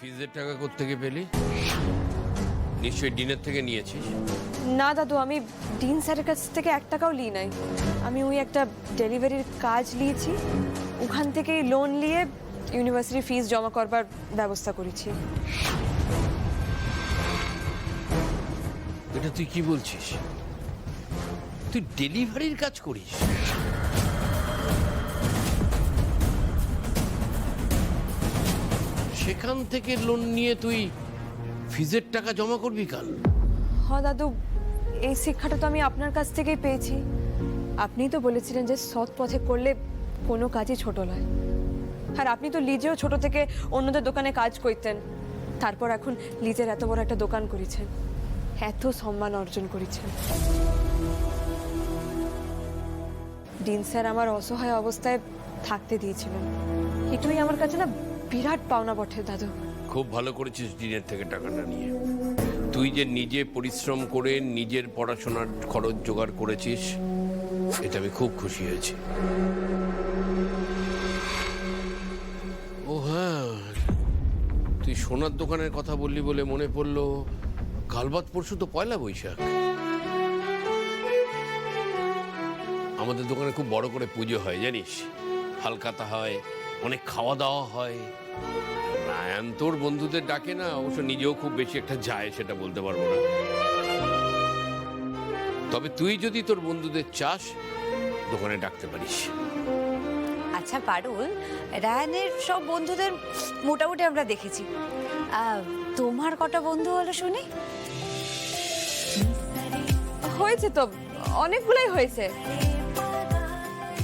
ফিজের টাকা কোত্থেকে পেলি? নিশ্চয়ই ডিনের থেকে নিয়েছিস। না দাদু, আমি ডিন স্যারের কাছ থেকে 1 টাকাও নিই নাই। আমি ওই একটা ডেলিভারির কাজ নিয়েছি, ওখান থেকেই লোন নিয়ে ইউনিভার্সিটি ফিস জমা করবার ব্যবস্থা করেছি। এটা তুই কি বলছিস? তুই ডেলিভারির কাজ করিস? সেখান থেকে লোন নিয়ে তুই ফিজের টাকা জমা করবি কাল? হ্যাঁ দাদু, এই শিক্ষাটা তো আমি আপনার কাছ থেকেই পেয়েছি। আপনিই তো বলেছিলেন যে সৎ পথে করলে কোনো কাজই ছোট নয়। আর আপনি তো নিজেও ছোট থেকে অন্যদের দোকানে কাজ করতেন, তারপর এখন নিজের এত বড় একটা দোকান করেছেন, এত সম্মান অর্জন করেছেন। ডিন স্যার আমার অসহায় অবস্থায় থাকতে দিয়েছিলেন, এটাই আমার কাছে না বিরাট পাওনা বটে দাদু। খুব ভালো করেছিস ডিনের থেকে টাকাটা নিয়ে। তুই যে নিজে পরিশ্রম করে নিজের পড়াশোনার খরচ জোগাড় করেছিস, এটা আমি খুব খুশি হয়েছি। ও হ্যাঁ, তুই সোনার দোকানের কথা বললি বলে মনে পড়লো, কাল বাদ পরশু তো পয়লা বৈশাখ। আমাদের দোকানে খুব বড় করে পুজো হয় জানিস, হালখাতা হয়, অনেক খাওয়া দাওয়া হয়। নায়ান তোর বন্ধুদের ডাকে না, অবশ্য নিজেও খুব বেশি একটা যায় সেটা বলতে পারবো না। তবে তুই যদি তোর বন্ধুদের চাস, দোকানে ডাকতে পারিস। আচ্ছা পারুল, রায়ানের সব বন্ধুদের মোটামুটি আমরা দেখেছি, তোমার কটা বন্ধু হলো শুনি? হয়েছে তো, অনেকগুলাই হয়েছে,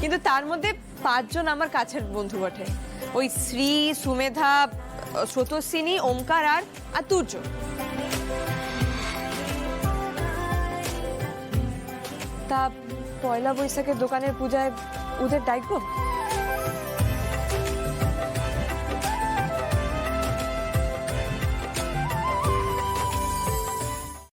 কিন্তু তার মধ্যে 5 জন আমার কাছের বন্ধু বটে। ওই শ্রী, সুমেধা, স্রোতস্বিনী, ওমকার আর তুর্য। তা পয়লা বৈশাখের দোকানের পূজায় ওদের ডাকবো?